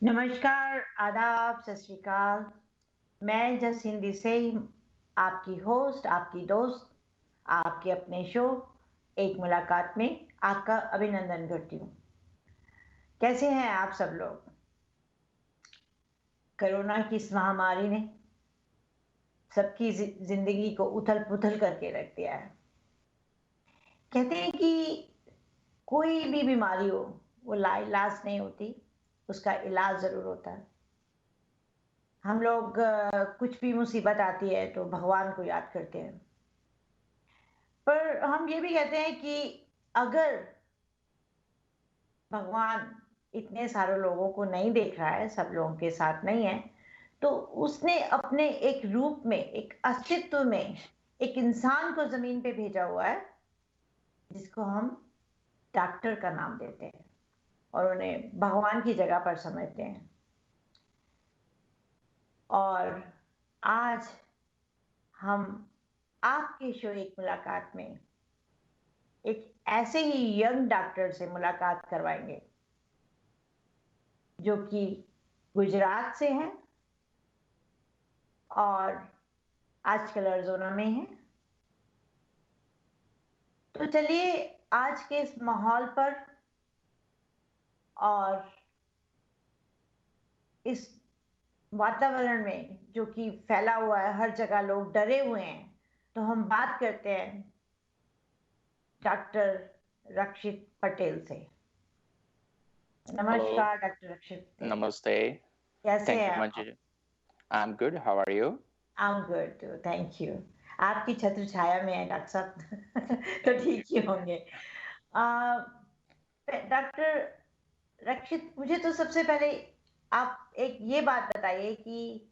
नमस्कार, आदाब, सत श्री अकाल। मैं जस हिंदी से आपकी होस्ट, आपकी दोस्त, आपके अपने शो एक मुलाकात में आपका अभिनंदन करती हूँ। कैसे हैं आप सब लोग? कोरोना की इस महामारी ने सबकी जिंदगी को उथल-पुथल करके रख दिया है। कहते हैं कि कोई भी बीमारी हो, वो लाइलाज नहीं होती, उसका इलाज ज़रूर होता है। हम लोग कुछ भी मुसीबत आती है तो भगवान को याद करते हैं। पर हम ये भी कहते हैं कि अगर भगवान इतने सारे लोगों को नहीं देख रहा है, सब लोगों के साथ नहीं है, तो उसने अपने एक रूप में, एक अस्तित्व में, एक इंसान को ज़मीन पे भेजा हुआ है, जिसको हम डॉक्टर का नाम देते हैं और उन्हें भगवान की जगह पर समझते हैं। और आज हम आपके शो एक मुलाकात में एक ऐसे ही यंग डॉक्टर से मुलाकात करवाएँगे, जो कि गुजरात से हैं और आजकल अरिज़ोना में हैं। तो चलिए आज के इस माहौल पर और इस वातावरण में जो कि फैला हुआ है, हर जगह लोग डरे हुए हैं, तो हम बात करते हैं डॉक्टर रक्षित पटेल से। Hello, नमस्कार डॉक्टर रक्षित पटेल, namaste. कैसे Thank हैं you, आप? Manju. I'm good. How are you? I am good too, thank you. आपकी छत्र छाया में है डॉक्टर साहब तो Thank ठीक you. ही होंगे। डॉक्टर रक्षित, मुझे तो सबसे पहले आप एक ये बात बताइए कि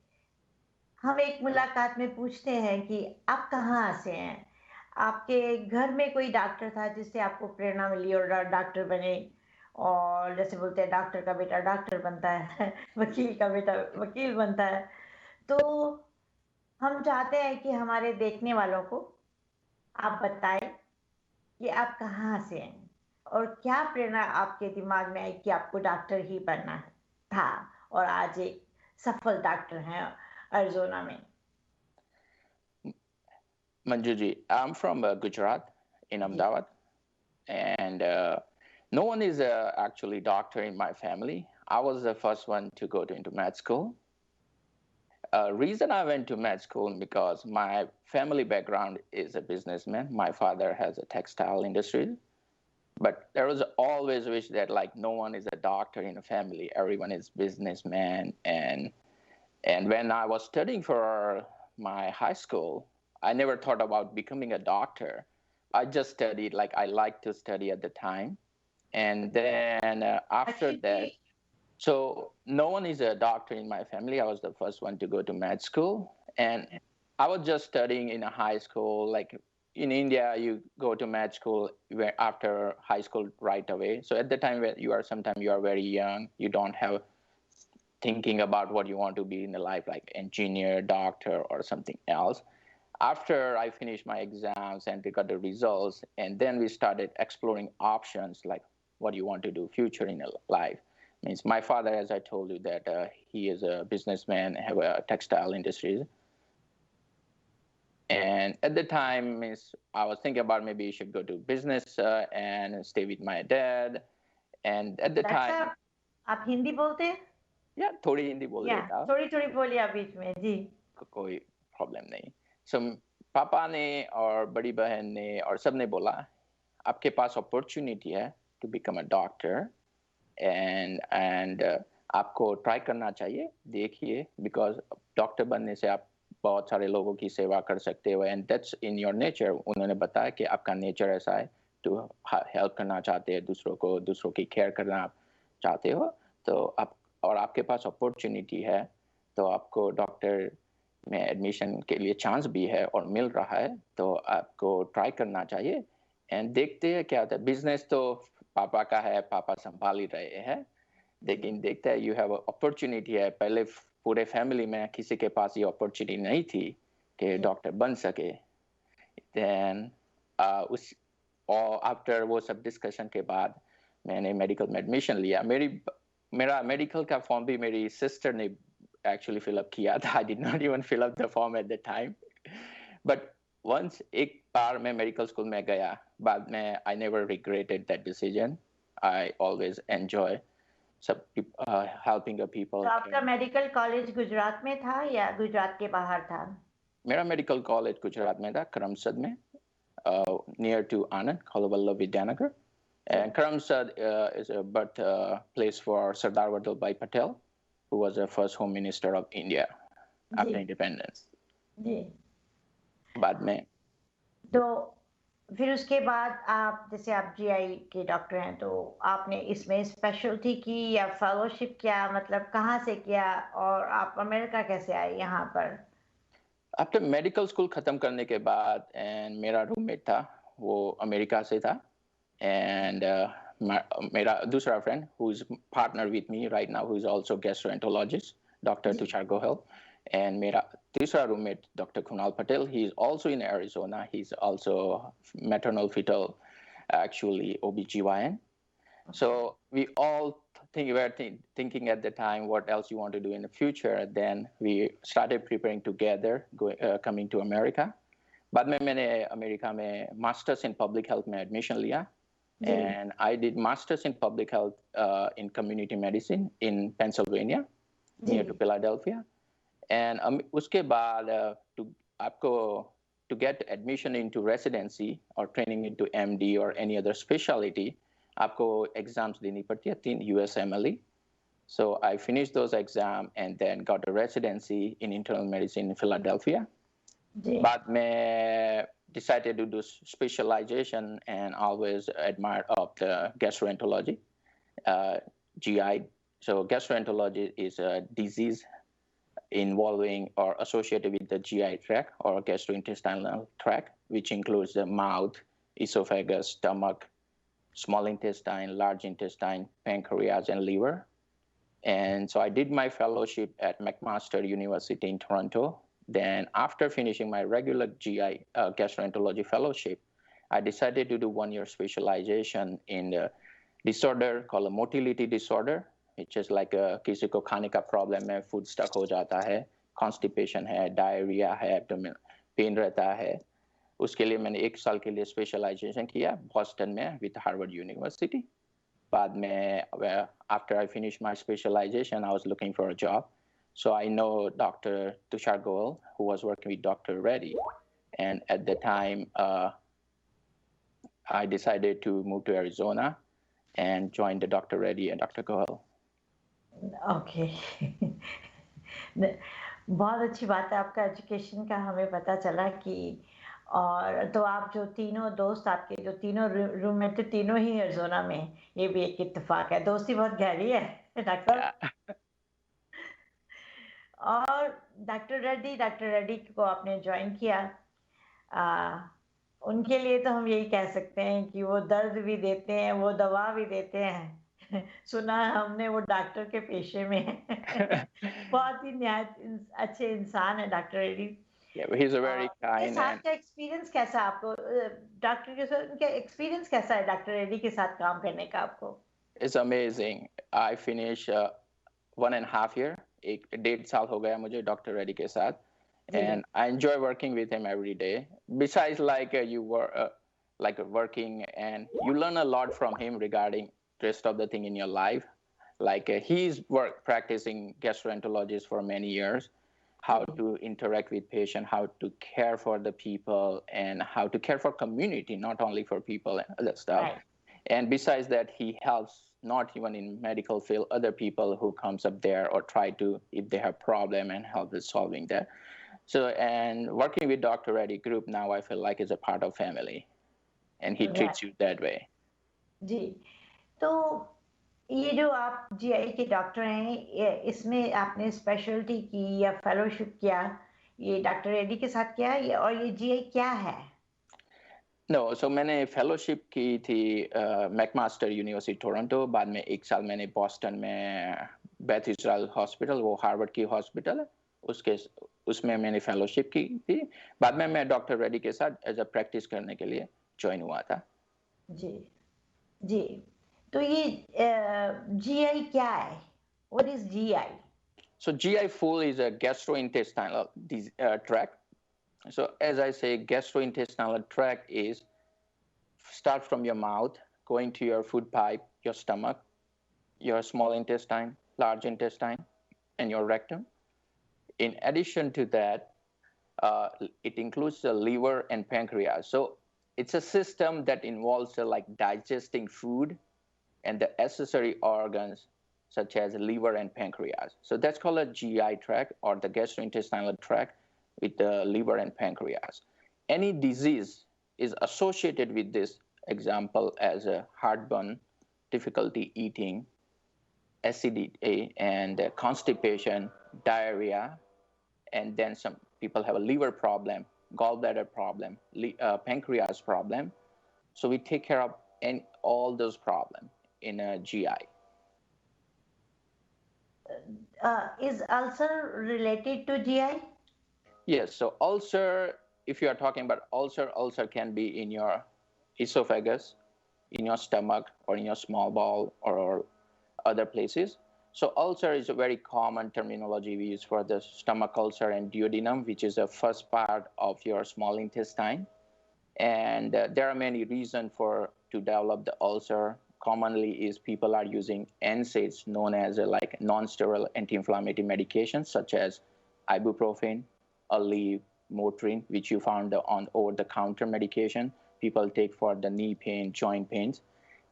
हम एक मुलाकात में पूछते हैं कि आप कहाँ से हैं? आपके घर में कोई डॉक्टर था जिससे आपको प्रेरणा मिली और डॉक्टर बने? और जैसे बोलते हैं डॉक्टर का बेटा डॉक्टर बनता है वकील का बेटा वकील बनता है। तो हम चाहते हैं कि हमारे देखने वालों को आप बताएँ कि आप कहाँ से हैं? और क्या प्रेरणा आपके दिमाग में आई कि आपको डॉक्टर ही बनना है था और आज एक सफल डॉक्टर हैं अरिज़ोना में? Manjuji, I'm from Gujarat in जी। Ahmedabad, and no one is actually doctor in my family. I was the first one to go into med school. Reason I went to med school because my family background is a businessman. My father has a textile industry, but there was always wish that like no one is a doctor in a family. Everyone is businessman and when I was studying for my high school, I never thought about becoming a doctor. I just studied like I liked to study at the time. And then after Rakshit ji, that, so no one is a doctor in my family. I was the first one to go to med school. And I was just studying in a high school. Like in India, you go to med school after high school right away. So at the time where you are, sometimes you are very young, you don't have thinking about what you want to be in the life, like engineer, doctor, or something else. After I finished my exams and we got the results, and then we started exploring options like what you want to do future in your life. Means my father, as I told you, that he is a businessman, have a textile industry, and at the time, means I was thinking about maybe you should go to business and stay with my dad. And at the doctor time, साहब आप हिंदी बोलते हैं? yeah, थोड़ी हिंदी बोल या लेता हूँ, थोड़ी-थोड़ी बोलिए आप बीच में। जी। कोई प्रॉब्लम नहीं. So पापा ने और बड़ी बहन ने और सब ने बोला आपके पास अपॉर्चुनिटी है to become a doctor and आपको ट्राई करना चाहिए, देखिए, बिकॉज डॉक्टर बनने से आप बहुत सारे लोगों की सेवा कर सकते हो and that's in your nature. उन्होंने बताया कि आपका नेचर ऐसा है, टू हेल्प करना चाहते हैं दूसरों को, दूसरों की केयर करना आप चाहते हो, तो आप और आपके पास अपॉर्चुनिटी है, तो आपको डॉक्टर में एडमिशन के लिए चांस भी है और मिल रहा है, तो आपको ट्राई करना चाहिए एंड देखते हैं क्या होता है. बिजनेस तो पापा का है, पापा संभाल ही रहे हैं, लेकिन देखते हैं यू हैव अपॉर्चुनिटी है. पहले पूरे फैमिली में किसी के पास ये अपॉर्चुनिटी नहीं थी कि जी। डॉक्टर बन सके. देन उस और आफ्टर वो सब डिस्कशन के बाद मैंने मेडिकल में एडमिशन लिया. मेरी मेरा मेडिकल का फॉर्म भी मेरी सिस्टर ने एक्चुअली फिल अप किया था. I did not even fill up the form at the time. But once एक बार मैं मेडिकल स्कूल में गया, बाद में I never regretted that decision. I always enjoy सब हेल्पिंग द तो पीपल. आपका मेडिकल कॉलेज गुजरात में था या गुजरात के बाहर था? मेरा मेडिकल कॉलेज गुजरात में था, करमसद में, near to Anand, Khalwalla Vidyanagar. And Karamsad is a birth place for Sardar Vallabhbhai Patel, who was the first Home Minister of India after ji independence. जी। बाद में तो फिर उसके बाद आप, जैसे आप जीआई के डॉक्टर हैं, तो आपने इसमें स्पेशलिटी की या फेलोशिप किया, मतलब कहाँ से किया और आप अमेरिका कैसे आए यहाँ पर? आफ्टर मेडिकल स्कूल खत्म करने के बाद, एंड मेरा रूममेट था, वो अमेरिका से था. एंड मेरा दूसरा friend who is partner with me right now, who is also gastroenterologist, doctor ji Tushar Goyal. And मेरा तीसरा roommate, Dr. Kunal Patel, he is also in Arizona. He's also maternal fetal, actually OBGYN. So okay we all thinking at the time, what else you want to do in the future. Then we started preparing together, coming to America. बाद में मैंने America में masters in public health में admission लिया. जी And I did masters in public health in community medicine in Pennsylvania, ji near to Philadelphia. And उसके बाद to आपको to get admission into residency or training into MD or any other specialty, आपको exams देनी पड़ती है 3 USMLE. So I finished those exams and then got a residency in internal medicine in Philadelphia. जी बाद में decided to do specialization and always admired of the gastroenterology, GI. So gastroenterology is a disease involving or associated with the GI tract or gastrointestinal tract, which includes the mouth, esophagus, stomach, small intestine, large intestine, pancreas, and liver. And so I did my fellowship at McMaster University in Toronto. Then after finishing my regular GI gastroenterology fellowship, I decided to do 1 year specialization in the disorder called a motility disorder, which is like किसी को खाने का problem है, food stuck हो जाता है, constipation है, diarrhoea है, एब्डोमेन पेन रहता है. उसके लिए मैंने 1 साल के लिए स्पेशलाइजेशन किया बॉस्टन में विद हार्वर्ड यूनिवर्सिटी. बाद में after I finished my specialization, I was looking for a job. So I know Dr. Tushar Goel, who was working with Dr. Reddy. And at the time, I decided to move to Arizona and join the Dr. Reddy and Dr. Goel. Okay बहुत अच्छी बात है आपका education का, हमें पता चला कि, और तो आप जो तीनों दोस्त, आपके जो तीनों रूममेट थे, तीनों ही एरिज़ोना में हैं। ये भी एक इत्तेफाक है, दोस्ती बहुत गहरी है डॉक्टर साहब। Yeah. और डॉक्टर रेड्डी को आपने ज्वाइन किया। आ, उनके लिए तो हम यही कह सकते हैं कि वो दर्द भी देते हैं, वो दवा भी देते हैं। सुना है हमने वो डॉक्टर के पेशे में है। बहुत ही निहायत अच्छे इंसान है doctor Reddy. Yeah, but he's a और very उनके kind साथ and का एक्सपीरियंस कैसा आपको, डॉक्टर के साथ उनका एक्सपीरियंस कैसा है डॉक्टर रेड्डी के साथ काम करने का आपको? it's amazing. I finished 1.5 year, 1.5 साल हो गया मुझे डॉक्टर रेड्डी के साथ. जी And I enjoy working with him every day. Besides, like you were like working, and you learn a lot from him regarding rest of the thing in your life. Like he's worked practicing gastroenterologist for many years, how जी to interact with patient, how to care for the people, and how to care for community, not only for people and other stuff. Right And besides that, he helps not even in medical field other people who comes up there or try to, if they have problem, and help with solving that. So, and working with Dr. Reddy group now, I feel like is a part of family, and he right treats you that way. जी। तो ये जो आप GI के doctor हैं, इसमें आपने speciality की या फेलोशिप किया, ये डॉक्टर रेड्डी के साथ किया, और ये जीआई क्या है? No, so मैंने फेलोशिप की थी मैकमास्टर यूनिवर्सिटी टोरंटो. बाद में 1 साल मैंने बॉस्टन में बेथ इज़राइल हॉस्पिटल, वो हार्वर्ड की हॉस्पिटल है, उसमें मैंने फेलोशिप की थी. बाद में मैं डॉक्टर रेड्डी के साथ एज अ प्रैक्टिस करने के लिए ज्वाइन हुआ था. जी जी। तो ये जीआई क्या है? What is GI? So GI full is a gastrointestinal tract. So as I say, gastrointestinal tract is start from your mouth, going to your food pipe, your stomach, your small intestine, large intestine, and your rectum. In addition to that, it includes the liver and pancreas. So it's a system that involves like digesting food and the accessory organs such as liver and pancreas. So that's called a GI tract or the gastrointestinal tract with the liver and pancreas. Any disease is associated with this, example as a heartburn, difficulty eating, acidity and constipation, diarrhea, and then some people have a liver problem, gallbladder problem, pancreas problem. So we take care of all those problems in a GI. Is ulcer related to GI? Yes, so ulcer, if you are talking about ulcer, ulcer can be in your esophagus, in your stomach, or in your small bowel, or other places. So ulcer is a very common terminology we use for the stomach ulcer and duodenum, which is the first part of your small intestine. And there are many reasons for to develop the ulcer. Commonly is people are using NSAIDs, known as like non-steroidal anti-inflammatory medications such as ibuprofen, Aleve, Motrin, which you found on over-the-counter medication people take for the knee pain, joint pains.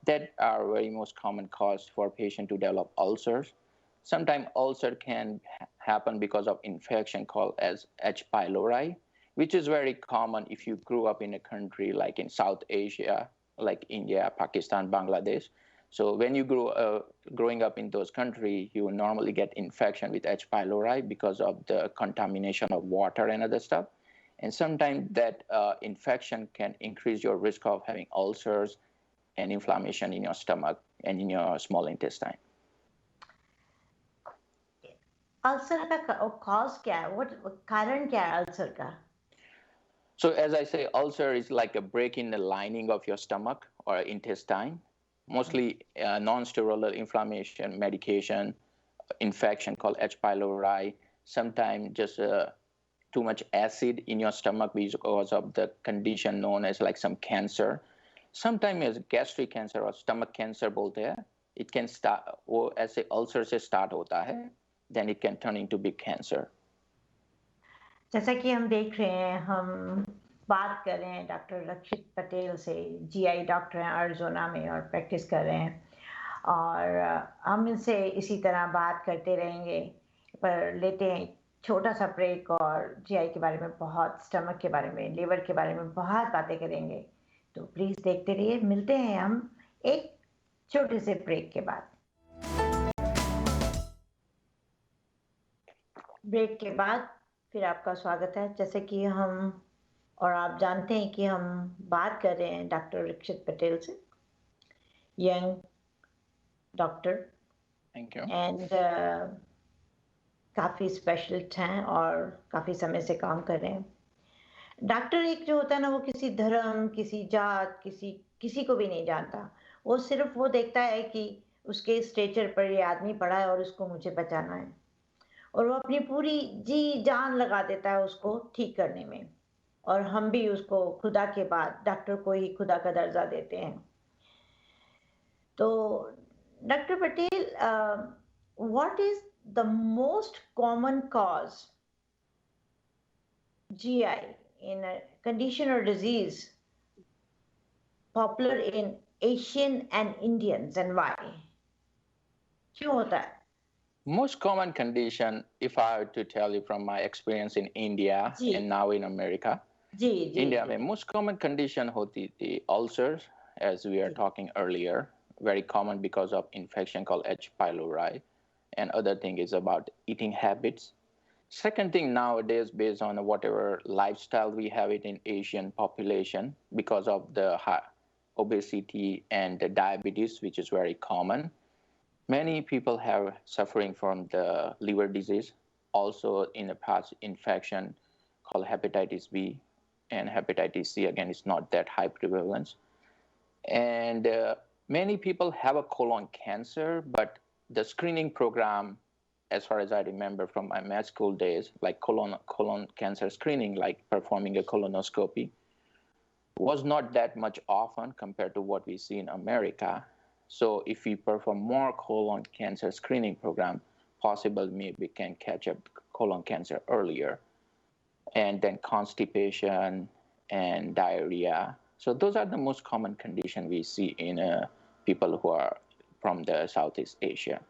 That are very most common cause for patient to develop ulcers. Sometimes ulcer can happen because of infection called as H. pylori, which is very common if you grew up in a country like in South Asia, like India, Pakistan, Bangladesh. So when you growing up in those countries, you normally get infection with H. pylori because of the contamination of water and other stuff. And sometimes that infection can increase your risk of having ulcers and inflammation in your stomach and in your small intestine. Ulcer का cause क्या है? What कारण क्या है ulcer का? So as I say, ulcer is like a break in the lining of your stomach or intestine. Mostly non-steroidal inflammation medication, infection called H. pylori. Sometimes just too much acid in your stomach because of the condition known as like some cancer. Sometimes as gastric cancer or stomach cancer बोलते हैं. It can start वो ऐसे ulcer से start होता है. Then it can turn into big cancer. जैसा कि हम देख रहे हैं, हम बात कर रहे हैं डॉक्टर रक्षित पटेल से, जीआई डॉक्टर हैं अरिज़ोना में और प्रैक्टिस कर रहे हैं, और हम इनसे इसी तरह बात करते रहेंगे। पर लेते हैं छोटा सा ब्रेक और जीआई के बारे में बहुत, स्टमक के बारे में, लिवर के बारे में बहुत बातें करेंगे। तो प्लीज़ देखते रहिए। मिलते हैं हम एक छोटे से ब्रेक के बाद। ब्रेक के बाद फिर आपका स्वागत है। जैसे कि हम और आप जानते हैं कि हम बात कर रहे हैं डॉक्टर रक्षित पटेल से, young doctor, Thank you. And काफ़ी स्पेशलिस्ट हैं और काफ़ी समय से काम कर रहे हैं। डॉक्टर एक जो होता है ना, वो किसी धर्म, किसी जात, किसी किसी को भी नहीं जानता। वो सिर्फ वो देखता है कि उसके स्ट्रेचर पर ये आदमी पड़ा है और उसको मुझे बचाना है, और वो अपनी पूरी जी जान लगा देता है उसको ठीक करने में। और हम भी उसको खुदा के बाद डॉक्टर को ही खुदा का दर्जा देते हैं। तो doctor Patel, what is the most common cause GI in a condition or disease popular in Asian and Indians, and why? क्यों होता है? Most common condition, if I were to tell you from my experience in India ji and now in America, ji ji India जी में most common condition होती थी ulcers, as we were ji talking earlier, very common because of infection called H. pylori, and other thing is about eating habits. Second thing nowadays, based on whatever lifestyle we have it in Asian population, because of the high obesity and the diabetes, which is very common. Many people have suffering from the liver disease, also in the past infection called hepatitis B, and hepatitis C again is not that high prevalence. And Many people have a colon cancer, but the screening program, as far as I remember from my med school days, like colon cancer screening, like performing a colonoscopy, was not that much often compared to what we see in America. So if we perform more colon cancer screening program, possible maybe we can catch up colon cancer earlier. And then constipation and diarrhea. So those are the most common condition we see in people who are from the Southeast Asia.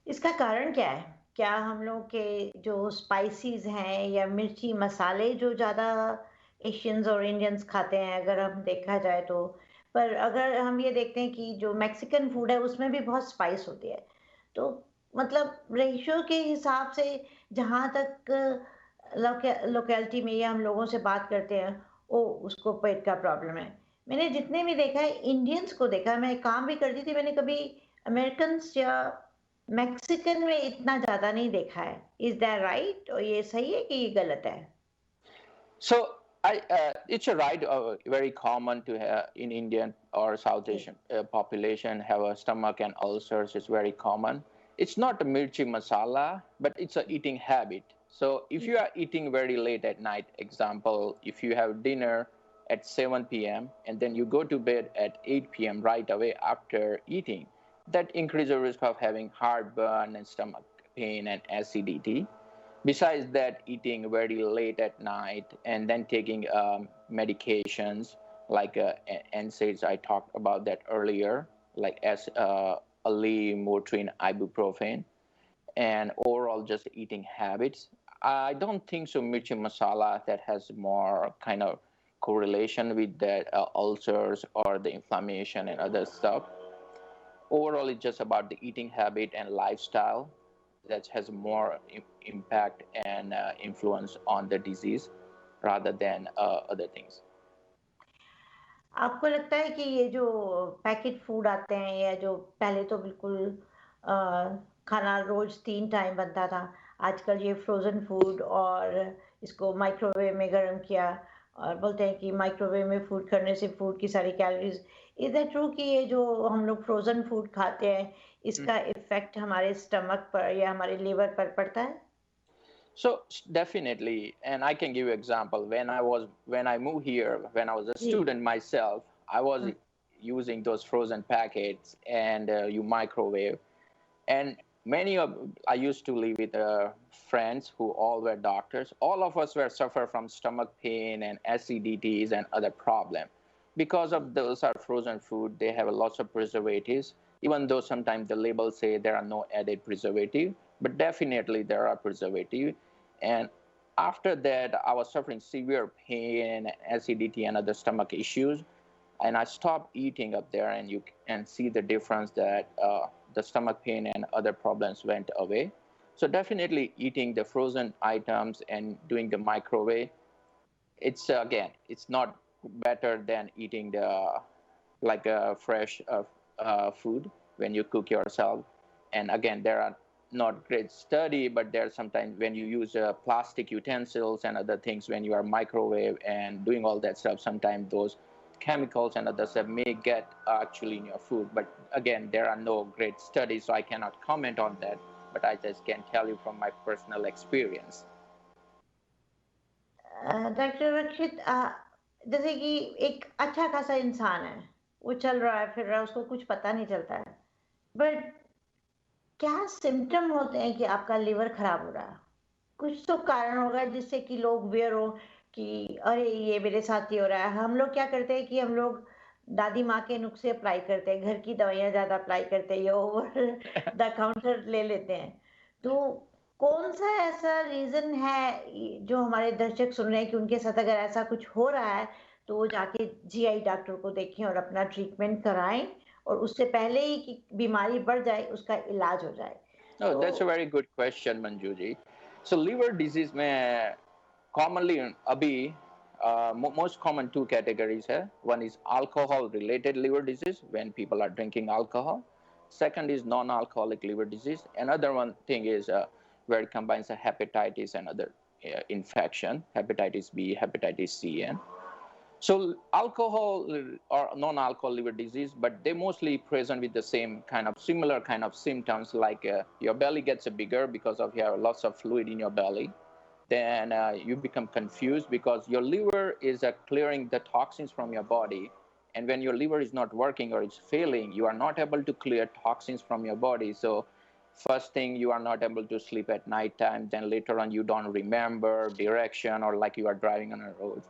इसका कारण क्या है? क्या हम लोग के जो species हैं या मिर्ची मसाले जो ज़्यादा एशियंस और इंडियंस खाते हैं अगर हम देखा जाए तो। पर अगर हम ये देखते हैं कि जो मेक्सिकन फूड है उसमें भी बहुत स्पाइस होती है। तो मतलब रेशियो के हिसाब से जहाँ तक लोकेलिटी में या हम लोगों से बात करते हैं, वो उसको पेट का प्रॉब्लम है। मैंने जितने भी देखा है इंडियंस को देखा है, मैं काम भी करती थी, मैंने कभी अमेरिकन्स या मेक्सिकन में इतना ज़्यादा नहीं देखा है। Is that right? और ये सही है कि ये गलत है? So it's a right very common to have in Indian or South ji, Asian population have a stomach and ulcers is very common. It's not a mirchi masala, but it's a eating habit. So if you are eating very late at night, example, if you have dinner at 7 p.m. and then you go to bed at 8 p.m. right away after eating, that increases the risk of having heartburn and stomach pain and acidity. Besides that, eating very late at night and then taking medications like NSAIDs, I talked about that earlier, like Aleve, Motrin, ibuprofen, and overall just eating habits. I don't think so. Mirchi masala that has more kind of correlation with the ulcers or the inflammation and other stuff. Overall, it's just about the eating habit and lifestyle that has more impact and influence on the disease rather than other things. आपको लगता है कि ये जो packet food आते हैं या जो पहले तो बिल्कुल अ, खाना रोज़ 3 टाइम बनता था, आजकल ये फ्रोज़न फूड और इसको माइक्रोवेव में गरम किया और बोलते हैं कि माइक्रोवेव में फूड करने से फूड की सारी कैलोरीज़। इज़ दैट ट्रू कि ये जो हम लोग फ्रोज़न फूड खाते हैं, इसका इफ़ेक्ट हमारे स्टमक पर या हमारे लिवर पर पड़ता है? So definitely, and I can give you example. When I moved here, when I was a जी। student myself, I was hmm, using those frozen packets and you microwave. And many of I used to live with friends who all were doctors. All of us were suffer from stomach pain and acidities and other problem because of those are frozen food. They have lots of preservatives. Even though sometimes the labels say there are no added preservative, but definitely there are preservative. And after that, I was suffering severe pain, acidity, and other stomach issues, and I stopped eating up there, and you can see the difference that the stomach pain and other problems went away. So definitely eating the frozen items and doing the microwave, it's again, it's not better than eating the like a fresh food when you cook yourself. And again, there are not great study, but there sometimes when you use plastic utensils and other things when you are microwave and doing all that stuff, sometimes those chemicals and other stuff may get actually in your food. But again, there are no great studies, so I cannot comment on that. But I just can tell you from my personal experience. Doctor Rakshit, जैसे कि एक अच्छा खासा इंसान है, वो चल रहा है फिर रहा है, उसको कुछ पता नहीं चलता है, बट क्या सिम्टम होते हैं कि आपका लिवर खराब हो रहा है? कुछ तो कारण होगा जिससे कि लोग वेयर हो कि अरे ये मेरे साथ ही हो रहा है। हम लोग क्या करते हैं कि हम लोग दादी माँ के नुस्खे अप्लाई करते हैं, घर की दवाइयाँ ज़्यादा अप्लाई करते हैं या ओवर द काउंटर ले लेते हैं। तो कौन-सा ऐसा रीज़न है जो हमारे दर्शक सुन रहे हैं कि उनके साथ अगर ऐसा कुछ हो रहा है, तो वो जाके जीआई डॉक्टर को देखें और अपना ट्रीटमेंट कराएँ और उससे पहले ही कि बीमारी बढ़ जाए, उसका इलाज हो जाए। Oh, तो that's a very good question, Manjuji. So liver disease में commonly abhi most common two categories hai. One is alcohol related liver disease when people are drinking alcohol. Second is non-alcoholic liver disease. Another one thing is where it combines a hepatitis and other infection, hepatitis B, hepatitis C, and So alcohol or non-alcohol liver disease, but they mostly present with the same kind of similar kind of symptoms, like your belly gets bigger because of you have lots of fluid in your belly. Then you become confused because your liver is clearing the toxins from your body. And when your liver is not working or it's failing, you are not able to clear toxins from your body. So first thing, you are not able to sleep at night time. Then later on, you don't remember direction, or like you are driving on a road.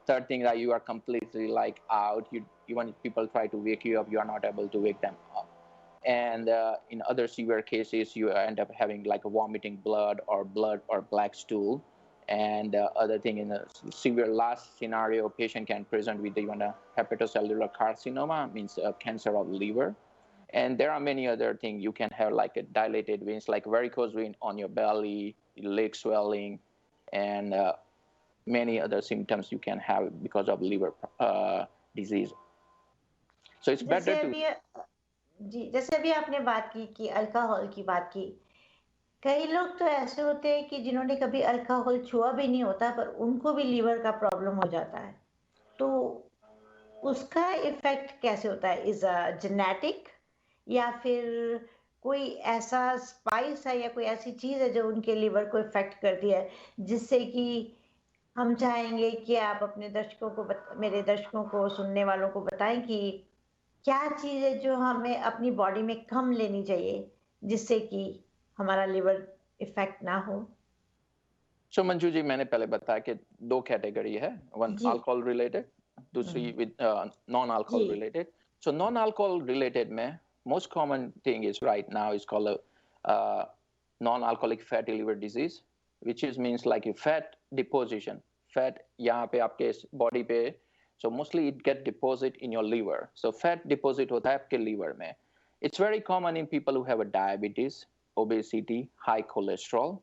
Third thing, that you are completely like out. You even people try to wake you up, you are not able to wake them up. And in other severe cases, you end up having like a vomiting blood or black stool. And other thing, in a severe last scenario, patient can present with even a hepatocellular carcinoma, means cancer of liver. And there are many other things. You can have like a dilated veins, like varicose vein on your belly, leg swelling, and many other symptoms you can have because of liver disease. So it's जैसे better to. अभी जी, जैसे अभी आपने बात की कि alcohol की बात की। कई लोग तो ऐसे होते हैं कि जिन्होंने कभी अल्कोहल छुआ भी नहीं होता, पर उनको भी लीवर का प्रॉब्लम हो जाता है। तो उसका इफ़ेक्ट कैसे होता है? इज़ जेनेटिक, या फिर कोई ऐसा स्पाइस है या कोई ऐसी चीज़ है जो उनके लिवर को इफ़ेक्ट करती है, जिससे कि हम चाहेंगे कि आप अपने दर्शकों को मेरे दर्शकों को, सुनने वालों को बताएँ कि क्या चीज़ है जो हमें अपनी बॉडी में कम लेनी चाहिए, जिससे कि हमारा लिवर इफ़ेक्ट ना हो? सो मंजू जी, मैंने पहले बताया कि दो कैटेगरी है, वन जी। अल्कोहल रिलेटेड, दूसरी हुँ। विद नॉन जी। Alcohol related. So non alcohol related में most common thing is right now is called non alcoholic fatty liver disease, which is means like a fat deposition. Fat यहाँ पे आपके body पे, so mostly it get deposit in your liver. So fat deposit होता है आपके liver में. It's very common in people who have a diabetes, obesity, high cholesterol.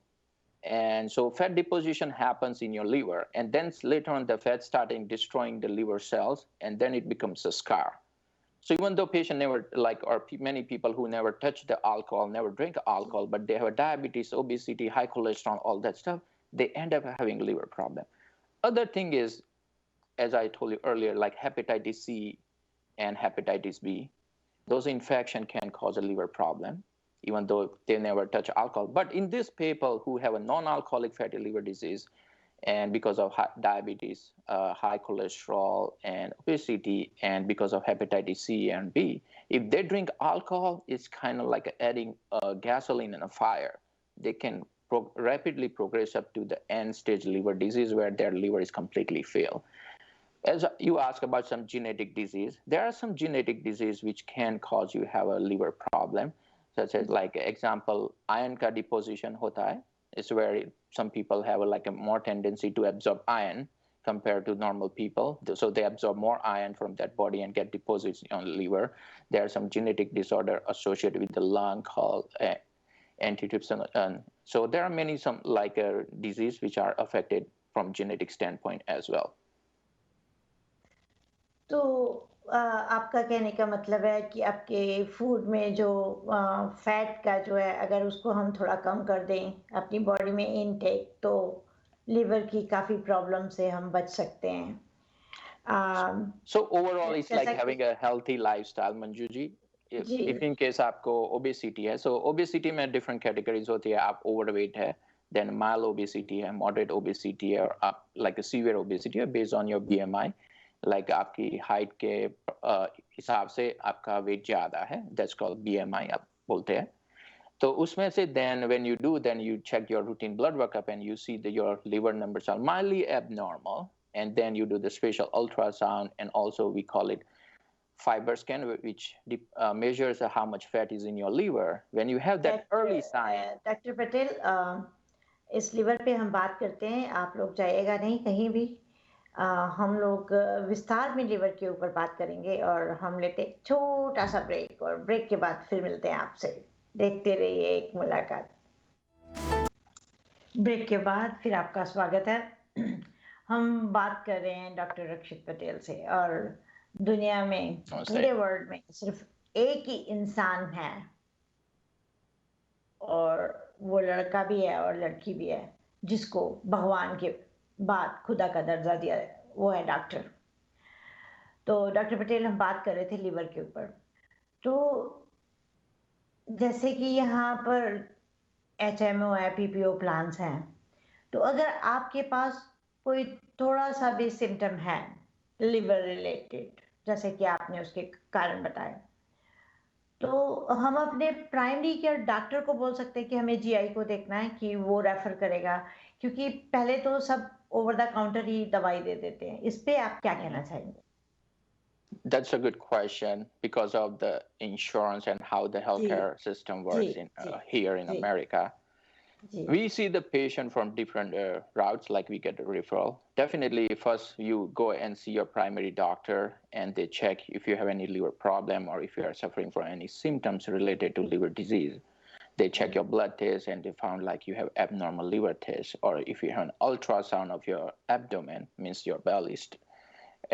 And so fat deposition happens in your liver, and then later on the fat starting destroying the liver cells, and then it becomes a scar. So even though patient never like, or many people who never touch the alcohol, never drink alcohol, but they have diabetes, obesity, high cholesterol, all that stuff, they end up having liver problem. Other thing is, as I told you earlier, like hepatitis C and hepatitis B, those infection can cause a liver problem, even though they never touch alcohol. But in these people who have a non-alcoholic fatty liver disease, and because of diabetes, high cholesterol, and obesity, and because of hepatitis C and B, if they drink alcohol, it's kind of like adding gasoline in a fire. They can rapidly progress up to the end stage liver disease, where their liver is completely failed. As you ask about some genetic disease, there are some genetic disease which can cause you have a liver problem, such as like example, iron ka deposition hota hai. It's where some people have like a more tendency to absorb iron compared to normal people. So they absorb more iron from that body and get deposits on the liver. There are some genetic disorder associated with the lung called antitrypsin. So there are many some like disease which are affected from genetic standpoint as well. तो आपका कहने का मतलब है कि आपके food में जो फैट का जो है, अगर उसको हम थोड़ा कम कर दें अपनी बॉडी में इनटेक, तो लिवर की काफ़ी प्रॉब्लम से हम बच सकते हैं। So overall, it's like जैसा कि having a healthy lifestyle, Manju ji. Ji, If in case आपको obesity है, so obesity में different categories होती है. आप overweight है, then mild obesity है, moderate obesity है, और आप like a severe obesity है based on your BMI. Like आपकी height के हिसाब से आपका weight ज़्यादा है, that's called BMI आप बोलते हैं. तो उसमें से then when you do, then you check your routine blood workup and you see that your liver numbers are mildly abnormal, and then you do the spatial ultrasound, and also we call it fiber scan, which measures how much fat is in your liver. When you have that early sign. Doctor Patel, इस liver पे हम बात करते हैं, आप लोग जाइएगा नहीं कहीं भी। हम लोग विस्तार में लिवर के ऊपर बात करेंगे, और हम लेते एक छोटा सा ब्रेक, और ब्रेक के बाद फिर मिलते हैं आपसे। देखते रहिए एक मुलाकात। ब्रेक के बाद फिर आपका स्वागत है। हम बात कर रहे हैं डॉक्टर रक्षित पटेल से, और दुनिया में, पूरे वर्ल्ड में सिर्फ एक ही इंसान है, और वो लड़का भी है और लड़की भी है, जिसको भगवान के बाद खुदा का दर्जा दिया है, वो है डॉक्टर। तो डॉक्टर पटेल हम बात कर रहे थे लिवर के ऊपर। तो जैसे कि यहाँ पर एचएमओ है, पीपीओ प्लान्स हैं, तो अगर आपके पास कोई थोड़ा-सा भी सिम्पटम है, लिवर रिलेटेड, जैसे कि आपने उसके कारण बताए, तो हम अपने प्राइमरी केयर डॉक्टर को बोल सकते हैं कि हमें जीआई को देखना है कि वो रेफर करेगा, क्योंकि पहले तो सब ओवर द काउंटर ही दवाई दे देते हैं। इस पे आप क्या कहना Mhm. चाहेंगे? That's a good question because of the insurance and how the जी, healthcare system जी, works in जी, here in जी, America. जी, We see the patient from different routes, like we get a referral. Definitely, first you go and see your primary doctor, and they check if you have any liver problem or if you are suffering from any symptoms related to liver disease. They check जी, your blood test and they found like you have abnormal liver test, or if you have an ultrasound of your abdomen, means your belly,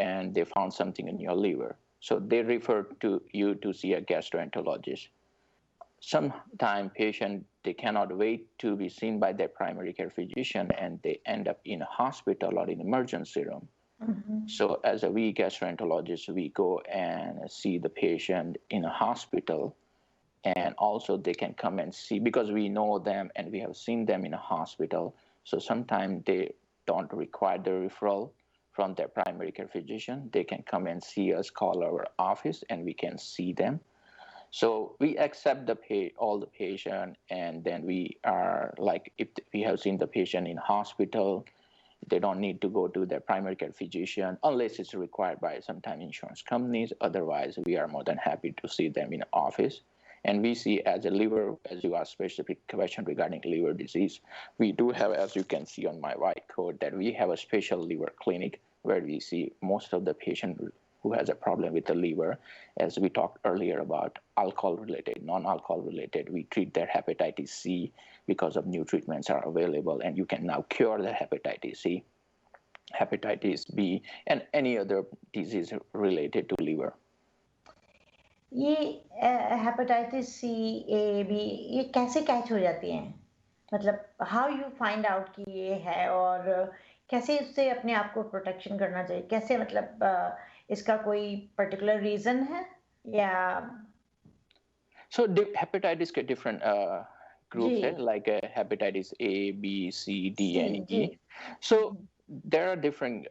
and they found something in your liver. So they refer to you to see a gastroenterologist. Sometimes patient they cannot wait to be seen by their primary care physician, and they end up in a hospital or in emergency room. Mhm. So as a we gastroenterologist, we go and see the patient in a hospital, and also they can come and see because we know them and we have seen them in a hospital. So sometimes they don't require the referral from their primary care physician. They can come and see us, call our office, and we can see them. So we accept all the patient, and then we are like, if we have seen the patient in hospital, they don't need to go to their primary care physician unless it's required by sometimes insurance companies. Otherwise, we are more than happy to see them in office. And we see as a liver, as you asked specific question regarding liver disease, we do have, as you can see on my white coat, that we have a special liver clinic where we see most of the patient who has a problem with the liver. As we talked earlier about alcohol related, non-alcohol related, we treat their hepatitis C because of new treatments are available, and you can now cure the hepatitis C, hepatitis B, and any other disease related to liver. ये hepatitis C, ए, B ये कैसे catch हो जाती हैं? मतलब how you find out कि ये है और कैसे इससे अपने आप को प्रोटेक्शन करना चाहिए? कैसे मतलब इसका कोई पर्टिकुलर रीज़न है या So hepatitis get different ji, groups, like hepatitis A, B, C, D, C, and ji. E. Hmm, So hmm. there are different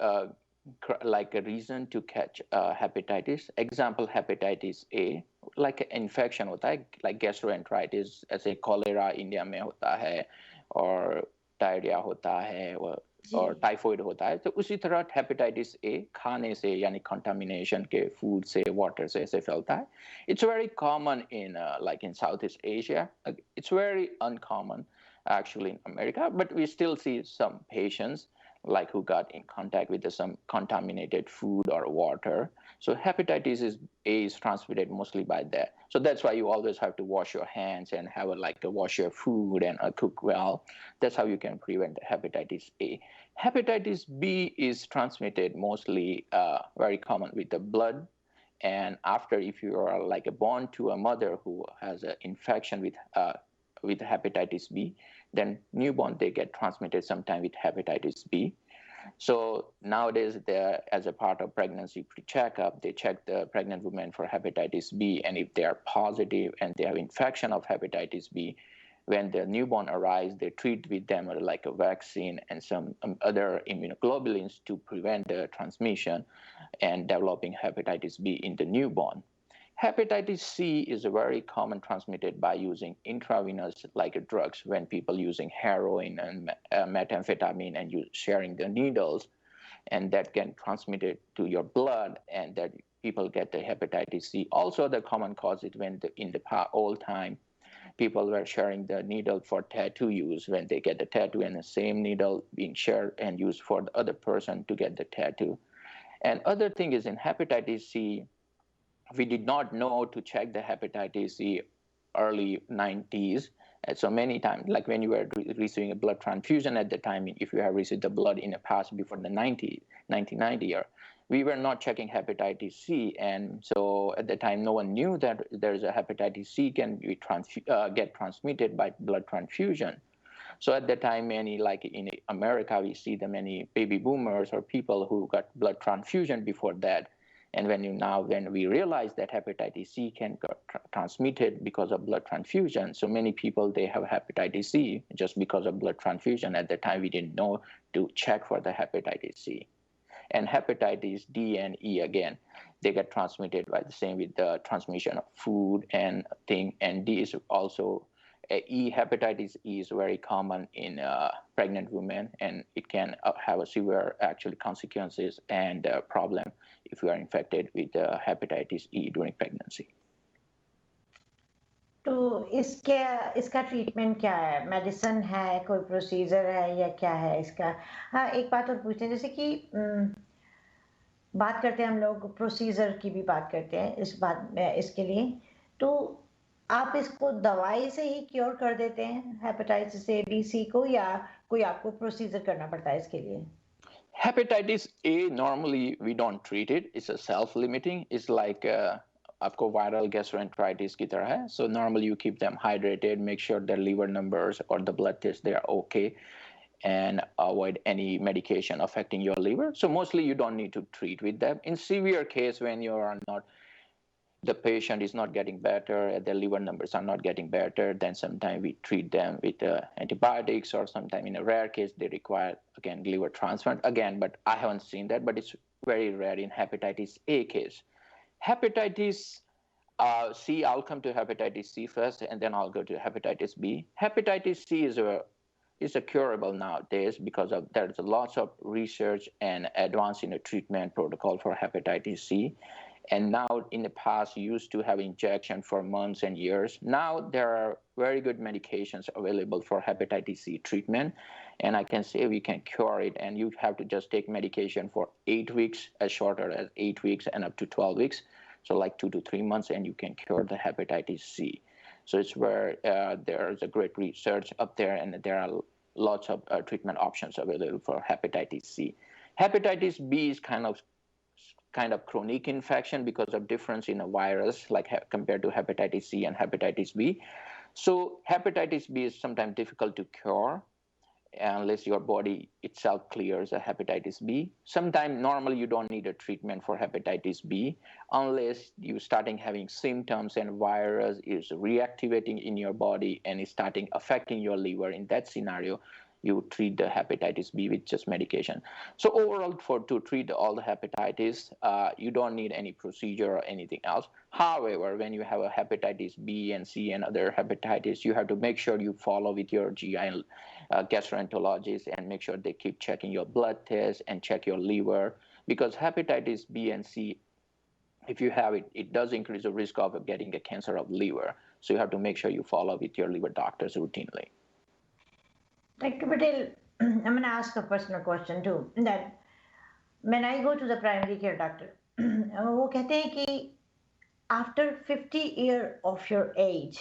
like a reason to catch hepatitis. Example, hepatitis A, like infection होता है, like gastroenteritis, ऐसे cholera India में होता है, और diarrhoea होता है, जी, और टाइफाइड होता है। तो उसी तरह हेपेटाइटिस ए खाने से, यानी कंटामिनेशन के फूड से, वाटर से ऐसे फैलता है. It's very common in like in Southeast Asia. It's very uncommon actually in America, but we still see some patients like who got in contact with some contaminated food or water. So hepatitis A is transmitted mostly by that. So that's why you always have to wash your hands and have like a wash your food and cook well. That's how you can prevent hepatitis A. Hepatitis B is transmitted mostly very common with the blood, and after, if you are like born to a mother who has an infection with hepatitis B, then newborn they get transmitted sometime with hepatitis B. So nowadays, as a part of pregnancy checkup, they check the pregnant women for hepatitis B, and if they are positive and they have infection of hepatitis B, when the newborn arrives, they treat with them like a vaccine and some other immunoglobulins to prevent the transmission and developing hepatitis B in the newborn. Hepatitis C is very common transmitted by using intravenous like drugs when people using heroin and methamphetamine and sharing the needles, and that can transmit it to your blood, and that people get the hepatitis C. Also, the common cause is when in the old time people were sharing the needle for tattoo use, when they get the tattoo and the same needle being shared and used for the other person to get the tattoo. And other thing is in hepatitis C, we did not know to check the hepatitis C early 90s. So many times, like when you were receiving a blood transfusion at the time, if you have received the blood in the past before the 1990 year, we were not checking hepatitis C. And so at the time, no one knew that there's a hepatitis C can be get transmitted by blood transfusion. So at the time, many, like in America, we see the many baby boomers or people who got blood transfusion before that, And when we realize that hepatitis C can get transmitted because of blood transfusion, so many people, they have hepatitis C just because of blood transfusion. At the time, we didn't know to check for the hepatitis C. And hepatitis D and E, again, they get transmitted by the same with the transmission of food and thing. And D is also hepatitis E is very common in pregnant women, and it can have a severe actual consequences and problem if you are infected with hepatitis E during pregnancy. तो इसका treatment क्या है? Medicine है, कोई procedure है या क्या है इसका? हाँ, एक बात और पूछते हैं, जैसे कि बात करते हैं हम लोग प्रोसीजर की भी बात करते हैं इसके लिए, तो आप इसको दवाई से ही क्योर कर देते हैं हेपेटाइटिस ए बी सी को, या कोई आपको प्रोसीजर करना पड़ता है इसके लिए? Hepatitis A, normally we don't treat it. It's a self-limiting. It's like आपको viral gastroenteritis की तरह है. So normally you keep them hydrated, make sure their liver numbers or the blood tests, they are okay, and avoid any medication affecting your liver. So mostly you don't need to treat with them. In severe case, when the patient is not getting better, the liver numbers are not getting better, then sometimes we treat them with antibiotics, or sometimes in a rare case, they require, again, liver transplant. Again, but I haven't seen that, but it's very rare in hepatitis A case. Hepatitis C, I'll come to hepatitis C first, and then I'll go to hepatitis B. Hepatitis C is a curable nowadays because there's lots of research and advance in the treatment protocol for hepatitis C. And now, in the past, you used to have injection for months and years. Now there are very good medications available for hepatitis C treatment, and I can say we can cure it. And you have to just take medication for 8 weeks, as shorter as 8 weeks, and up to 12 weeks. So like 2 to 3 months, and you can cure the hepatitis C. So it's where there is a great research up there, and there are lots of treatment options available for hepatitis C. Hepatitis B is kind of chronic infection because of difference in a virus, like compared to hepatitis C and hepatitis B. So hepatitis B is sometimes difficult to cure unless your body itself clears a hepatitis B. Sometimes normally you don't need a treatment for hepatitis B unless you starting having symptoms and virus is reactivating in your body and is starting affecting your liver. In that scenario, you treat the hepatitis B with just medication. So overall, to treat all the hepatitis, you don't need any procedure or anything else. However, when you have a hepatitis B and C and other hepatitis, you have to make sure you follow with your GI gastroenterologist and make sure they keep checking your blood tests and check your liver, because hepatitis B and C, if you have it, it does increase the risk of getting a cancer of liver. So you have to make sure you follow with your liver doctors routinely. Dr. Patel, I'm going to ask a personal question too. That when I go to the primary care doctor, वो कहते हैं कि after 50 years of your age,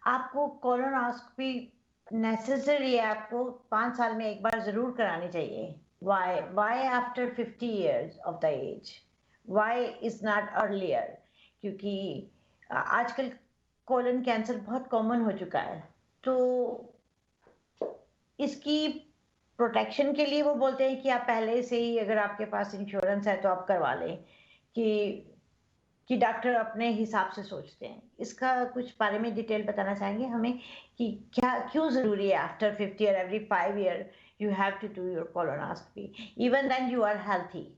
आपको colonoscopy necessary है, आपको 5 साल में एक बार जरूर करानी चाहिए. Why after 50 years of the age? Why is not earlier? क्योंकि आजकल colon cancer बहुत common हो चुका है. तो इसकी प्रोटेक्शन के लिए वो बोलते हैं कि आप पहले से ही, अगर आपके पास इंश्योरेंस है तो आप करवा लें, कि डॉक्टर अपने हिसाब से सोचते हैं. इसका कुछ बारे में डिटेल बताना चाहेंगे हमें कि क्यों जरूरी है after 50 or every 5 years you have to do your colonoscopy, even then you are healthy?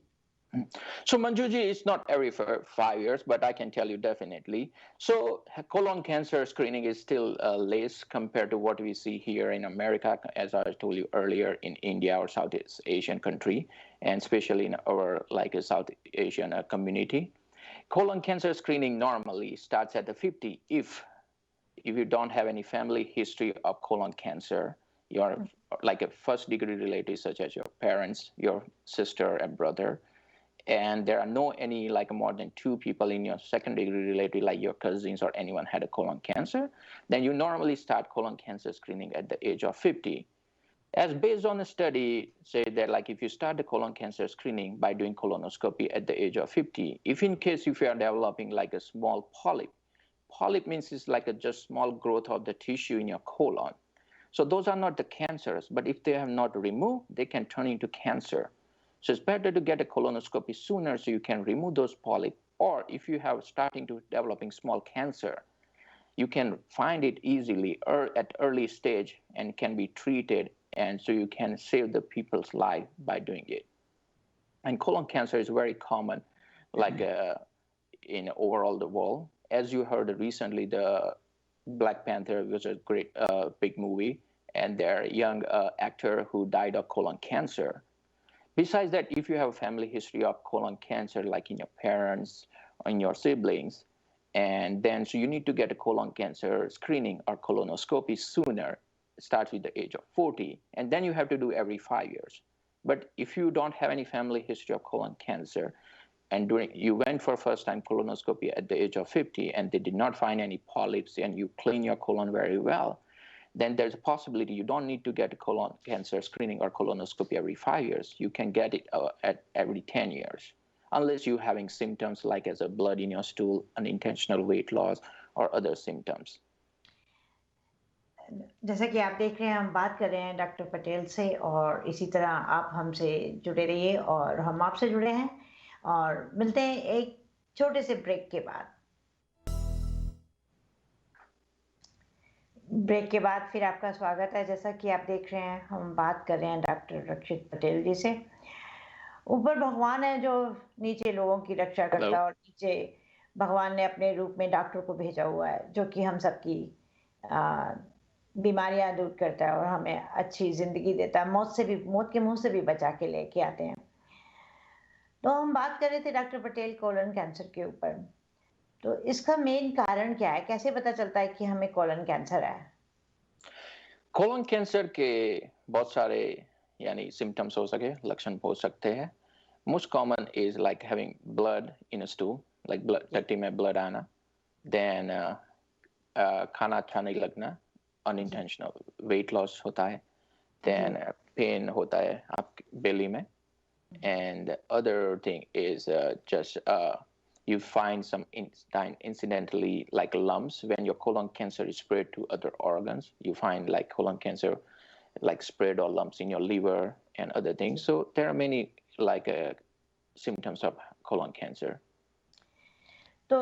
So Manjuji, it's not every 5 years, but I can tell you definitely. So colon cancer screening is still less compared to what we see here in America, as I told you earlier, in India or Southeast Asian country, and especially in our South Asian community. Colon cancer screening normally starts at the 50 if you don't have any family history of colon cancer, your like a first degree relative such as your parents, your sister and brother, and there are any more than 2 people in your second degree relative, like your cousins or anyone had a colon cancer, then you normally start colon cancer screening at the age of 50. As based on a study, say that if you start the colon cancer screening by doing colonoscopy at the age of 50, if you are developing a small polyp means it's just small growth of the tissue in your colon. So those are not the cancers, but if they have not removed, they can turn into cancer. So it's better to get a colonoscopy sooner so you can remove those polyps. Or if you have starting to developing small cancer, you can find it easily at early stage and can be treated, and so you can save the people's life by doing it. And colon cancer is very common, like in overall the world. As you heard recently, the Black Panther was a great big movie, and their young actor who died of colon cancer. Besides that, if you have a family history of colon cancer, like in your parents or in your siblings, and then so you need to get a colon cancer screening or colonoscopy sooner. It starts with the age of 40, and then you have to do every 5 years. But if you don't have any family history of colon cancer, and you went for first time colonoscopy at the age of 50 and they did not find any polyps and you clean your colon very well, then there's a possibility you don't need to get a colon cancer screening or colonoscopy every 5 years. You can get it at every 10 years, unless you're having symptoms like as a blood in your stool, unintentional weight loss, or other symptoms. जैसा कि आप देख रहे हैं, हम बात कर रहे हैं डॉक्टर पटेल से, और इसी तरह आप हमसे जुड़े रहिए और हम आपसे जुड़े हैं, और मिलते हैं एक छोटे से ब्रेक के बाद। ब्रेक के बाद फिर आपका स्वागत है। जैसा कि आप देख रहे हैं, हम बात कर रहे हैं डॉक्टर रक्षित पटेल जी से। ऊपर भगवान है जो नीचे लोगों की रक्षा करता है, और नीचे भगवान ने अपने रूप में डॉक्टर को भेजा हुआ है, जो कि हम सबकी बीमारियां दूर करता है और हमें अच्छी जिंदगी देता है, मौत के मुंह से भी बचा के लेके आते हैं। तो हम बात कर रहे थे डॉक्टर पटेल कोलन कैंसर के ऊपर। तो इसका मेन कारण क्या है? कैसे पता चलता है कि हमें कोलन कैंसर है? कोलन कैंसर के बहुत सारे यानी सिम्टम्स हो सके, लक्षण हो सकते हैं। Most common is like having blood in a stool, like blood टट्टी में ब्लड आना, देन खाना अच्छा नहीं लगना, अनइंटेंशनल वेट लॉस होता है, देन पेन होता है आपके बेली में, and other thing is just you find some incidentally like lumps when your colon cancer is spread to other organs. You find like colon cancer like spread or lumps in your liver and other things. So there are many like symptoms of colon cancer. तो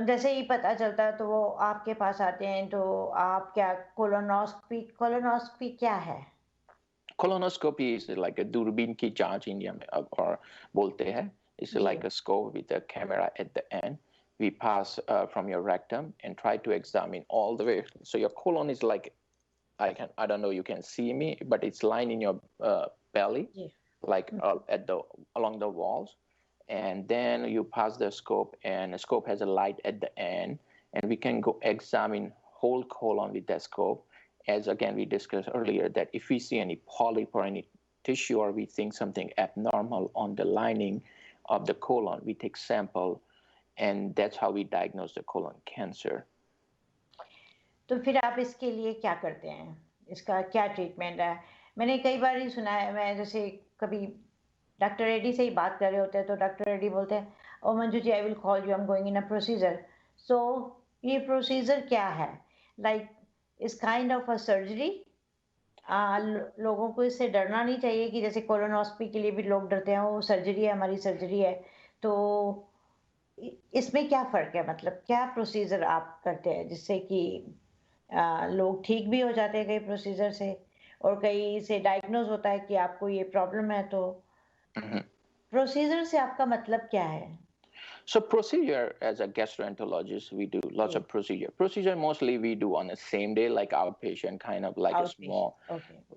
जैसे ही पता चलता है तो वो आपके पास आते हैं, तो आप क्या कोलोनोस्कोपी क्या है? Colonoscopy is like a दूरबीन की जांच इंडिया में और बोलते हैं. It's like a scope with a camera at the end. We pass from your rectum and try to examine all the way. So your colon is like, I don't know, you can see me, but it's lying in your belly, like along the walls. And then you pass the scope, and the scope has a light at the end, and we can go examine whole colon with that scope. As again we discussed earlier, that if we see any polyp or any tissue, or we think something abnormal on the lining of the colon, we take sample, and that's how we diagnose the colon cancer. तो फिर आप इसके लिए क्या करते हैं? इसका क्या ट्रीटमेंट है? मैंने कई बार ही सुना है, मैं जैसे कभी डॉक्टर रेड्डी से ही बात कर रहे होते हैं तो डॉक्टर रेड्डी बोलते हैं, oh Manju ji, I will call you, I am going in a procedure. So ये प्रोसीजर क्या है? लाइक इस काइंड ऑफ अ सर्जरी? लोगों को इससे डरना नहीं चाहिए कि जैसे कोलोनोस्कोपी के लिए भी लोग डरते हैं, वो सर्जरी है, हमारी सर्जरी है। तो इसमें क्या फर्क है? मतलब क्या प्रोसीजर आप करते हैं जिससे कि लोग ठीक भी हो जाते हैं कई प्रोसीजर से, और कई से डायग्नोज होता है कि आपको ये प्रॉब्लम है? तो प्रोसीजर से आपका मतलब क्या है? So procedure, as a gastroenterologist, we do lots of procedure. Procedure mostly we do on the same day, like outpatient, kind of like a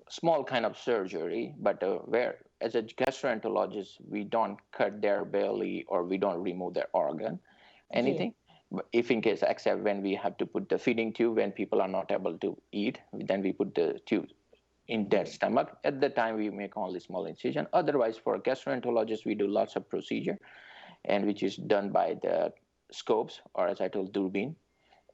small kind of surgery. But where as a gastroenterologist, we don't cut their belly or we don't remove their organ, anything. If in case, except when we have to put the feeding tube, when people are not able to eat, then we put the tube in their stomach. At the time, we make only small incision. Otherwise, for gastroenterologists, we do lots of procedure, and which is done by the scopes, or as I told, doorbin.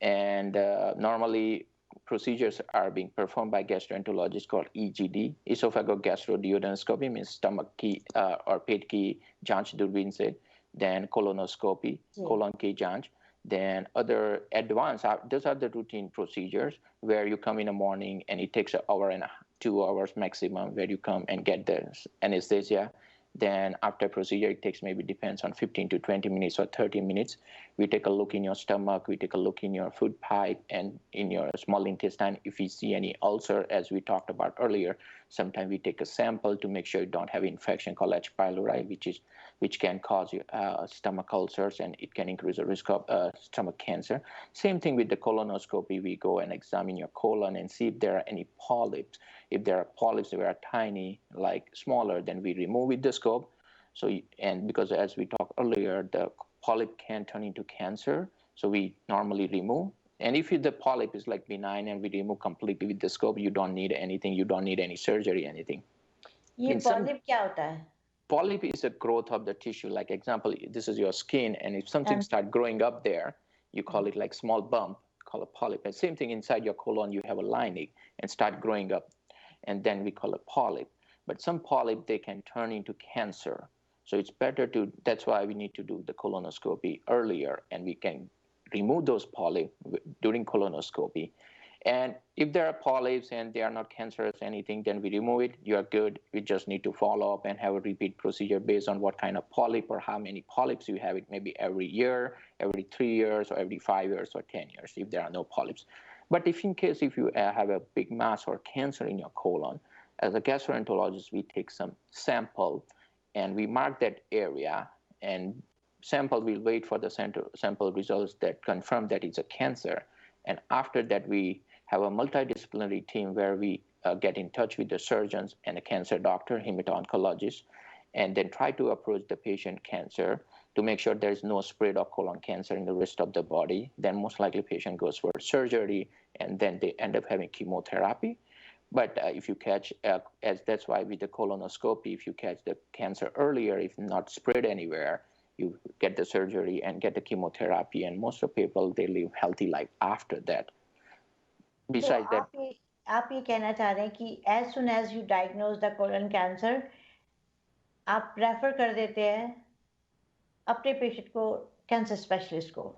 And normally procedures are being performed by gastroenterologists called EGD, esophagogastroduodenoscopy, means stomach ki or pet ki janch doorbin se, then colonoscopy, colon ki janch, then other advanced, those are the routine procedures where you come in the morning and it takes an hour and 2 hours maximum, where you come and get the anesthesia. Then after procedure, it takes maybe depends on 15 to 20 minutes or 30 minutes. We take a look in your stomach, we take a look in your food pipe and in your small intestine. If we see any ulcer, as we talked about earlier, sometimes we take a sample to make sure you don't have infection called H. pylori, which can cause you stomach ulcers, and it can increase the risk of stomach cancer. Same thing with the colonoscopy. We go and examine your colon and see if there are any polyps. If there are polyps that are tiny, like smaller, then we remove with the scope. So, and because as we talked earlier, the polyp can turn into cancer, so we normally remove. And if the polyp is like benign and we remove completely with the scope, you don't need anything. You don't need any surgery, anything. ये polyp क्या होता है? Polyp is a growth of the tissue. Like example, this is your skin, and if something start growing up there, you call it like small bump, call it polyp. And same thing inside your colon, you have a lining and start growing up, and then we call it polyp. But some polyp, they can turn into cancer. So it's better to, that's why we need to do the colonoscopy earlier, and we can remove those polyps during colonoscopy. And if there are polyps and they are not cancerous anything, then we remove it. You are good. We just need to follow up and have a repeat procedure based on what kind of polyp or how many polyps you have. It may be every year, every 3 years, or every 5 years or 10 years if there are no polyps. But if in case if you have a big mass or cancer in your colon, as a gastroenterologist, we take some sample and we mark that area, and sample will wait for the sample results that confirm that it's a cancer. And after that, we have a multidisciplinary team where we get in touch with the surgeons and a cancer doctor, hemato-oncologist, and then try to approach the patient cancer to make sure there is no spread of colon cancer in the rest of the body. Then most likely patient goes for surgery, and then they end up having chemotherapy. But if you catch, as that's why with the colonoscopy, if you catch the cancer earlier, if not spread anywhere, you get the surgery and get the chemotherapy, and most of people, they live healthy life after that. Besides that, आप ये कहना चाह रहे हैं कि as soon as you diagnose the colon cancer, आप refer कर देते हैं अपने पेशेंट को कैंसर स्पेशलिस्ट को,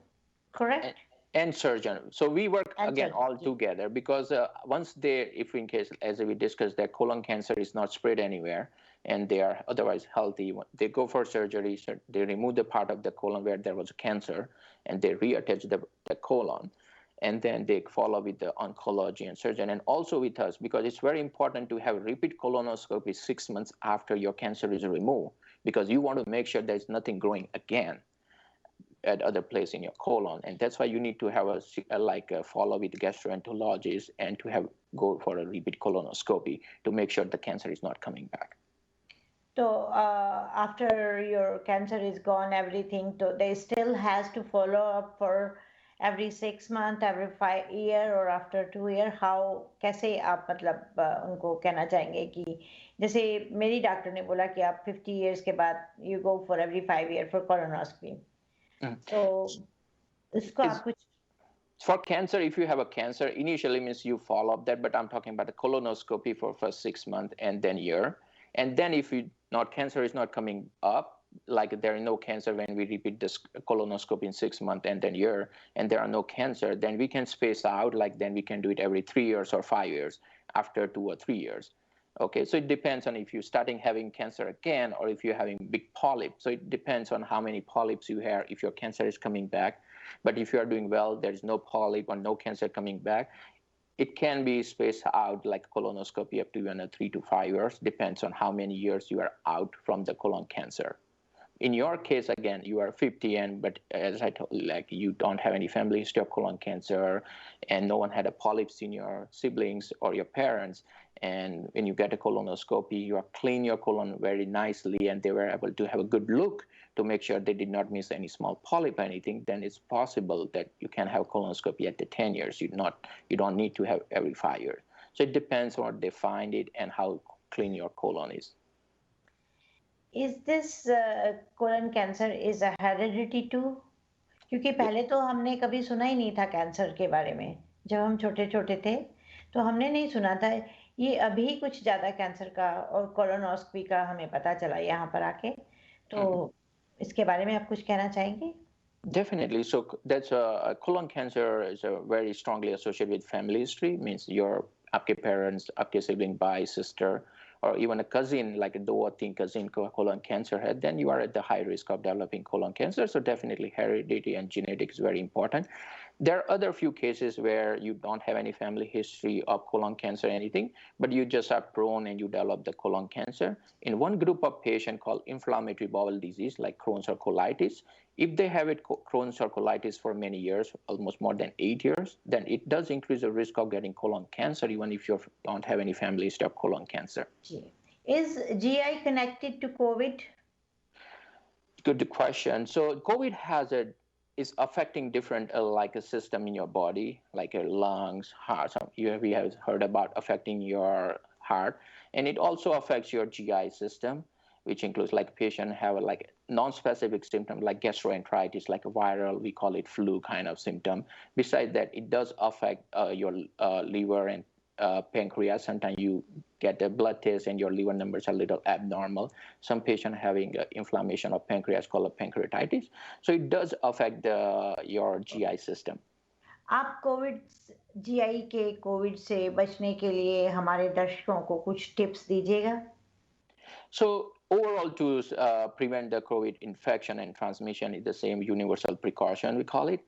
correct? And surgeon. So we work And again surgeon, all together, because once they, if in case, as we discussed, that colon cancer is not spread anywhere and they are otherwise healthy, they go for surgery, so they remove the part of the colon where there was a cancer and they reattach the colon. And then they follow with the oncology and surgeon, and also with us, because it's very important to have a repeat colonoscopy 6 months after your cancer is removed, because you want to make sure there's nothing growing again at other place in your colon. And that's why you need to have a follow with gastroenterologist and to have go for a repeat colonoscopy to make sure the cancer is not coming back. So after your cancer is gone, everything, so they still has to follow up for every 6 months, every 5 year, or after 2 year. How, कैसे आप मतलब उनको कहना चाहेंगे कि जैसे मेरी doctor ने बोला कि आप 50 years के बाद you go for every 5 year for colonoscopy. So इसको आप कुछ for cancer, if you have a cancer, initially means you follow up that, but I'm talking about the colonoscopy for first 6 months and then year. And then if cancer is not coming up, like there is no cancer when we repeat this colonoscopy in 6 months and then year, and there are no cancer, then we can space out, like then we can do it every 3 years or 5 years after 2 or 3 years. Okay, so it depends on if you're starting having cancer again or if you're having big polyps. So it depends on how many polyps you have, if your cancer is coming back. But if you are doing well, there's no polyp or no cancer coming back, it can be spaced out like colonoscopy up to 3 to 5 years, depends on how many years you are out from the colon cancer. In your case, again, you are 50, but as I told you, like you don't have any family history of colon cancer, and no one had a polyps in your siblings or your parents. And when you get a colonoscopy, you are clean your colon very nicely, and they were able to have a good look to make sure they did not miss any small polyp or anything. Then it's possible that you can have colonoscopy at the 10 years. You don't need to have every 5 years. So it depends on what they find it and how clean your colon is. Is this colon cancer is a heredity too? क्योंकि पहले तो हमने कभी सुना ही नहीं था cancer के बारे में, जब हम छोटे छोटे थे तो हमने नहीं सुना था। ये अभी कुछ ज्यादा कैंसर का और कोलोनोस्कोपी का हमें पता चला यहाँ पर आके, तो इसके बारे में आप कुछ कहना चाहेंगे? Definitely. So that's colon cancer is very strongly associated with family history. Means your आपके parents, आपके sibling, by sister, or even a cousin, like a 2 or 3 cousin colon cancer had, then you are at the high risk of developing colon cancer. So definitely heredity and genetics is very important. There are other few cases where you don't have any family history of colon cancer or anything, but you just are prone and you develop the colon cancer. In one group of patients called inflammatory bowel disease, like Crohn's or colitis, if they have it Crohn's or colitis for many years, almost more than 8 years, then it does increase the risk of getting colon cancer, even if you don't have any family history of colon cancer. Is GI connected to COVID? Good question. So COVID is affecting different like a system in your body, like your lungs, heart. We have heard about affecting your heart, and it also affects your GI system, which includes like patient have like non-specific symptom like gastroenteritis, like a viral, we call it flu kind of symptom. Besides that, it does affect your liver and pancreas. Sometimes you get a blood test and your liver numbers are a little abnormal. Some patient having inflammation of pancreas called a pancreatitis. So it does affect your GI system. आप GI के Covid से बचने के लिए हमारे दर्शकों को कुछ टिप्स दीजिएगा? So overall, to prevent the COVID infection and transmission is the same universal precaution, we call it.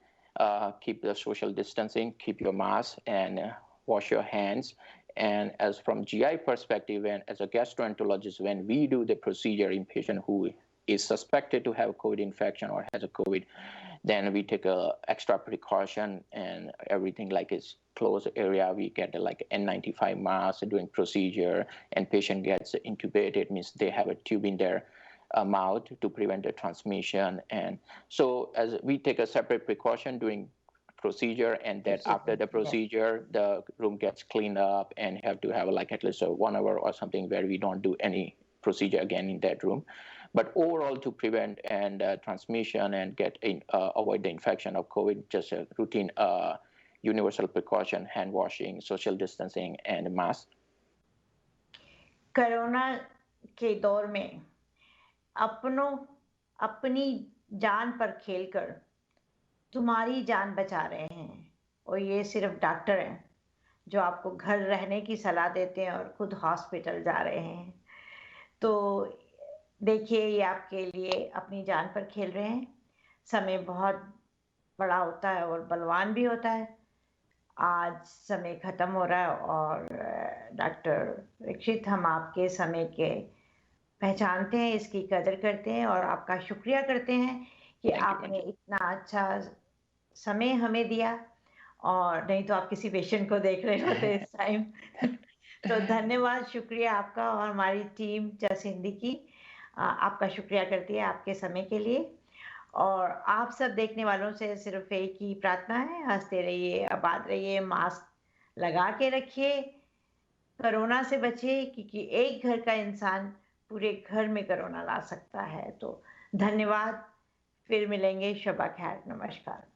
Keep the social distancing, keep your mask, and wash your hands. And as from GI perspective, and as a gastroenterologist, when we do the procedure in patient who is suspected to have COVID infection or has a COVID, then we take a extra precaution and everything like is closed area. We get like N95 mask during procedure, and patient gets intubated, means they have a tube in their mouth to prevent the transmission. And so as we take a separate precaution during procedure, and that after the procedure, the room gets cleaned up and have to have like at least 1 hour or something where we don't do any procedure again in that room. But overall, to prevent and transmission and avoid the infection of COVID, just a routine universal precaution, hand washing, social distancing, and mask. Corona के दौर में अपनी जान पर खेलकर तुम्हारी जान बचा रहे हैं, और ये सिर्फ डॉक्टर हैं जो आपको घर रहने की सलाह देते हैं और खुद हॉस्पिटल जा रहे हैं। तो देखिए, ये आपके लिए अपनी जान पर खेल रहे हैं। समय बहुत बड़ा होता है और बलवान भी होता है। आज समय खत्म हो रहा है और डॉक्टर दीक्षित, हम आपके समय के पहचानते हैं, इसकी कदर करते हैं और आपका शुक्रिया करते हैं कि आपने इतना अच्छा समय हमें दिया, और नहीं तो आप किसी पेशेंट को देख रहे होते इस टाइम। तो धन्यवाद, शुक्रिया आपका, और हमारी टीम जस हिंदी की आपका शुक्रिया करती है आपके समय के लिए। और आप सब देखने वालों से सिर्फ एक ही प्रार्थना है, हंसते रहिए, आबाद रहिए, मास्क लगा के रखिए, कोरोना से बचिए, क्योंकि एक घर का इंसान पूरे घर में कोरोना ला सकता है। तो धन्यवाद, फिर मिलेंगे, शबा खैर, नमस्कार।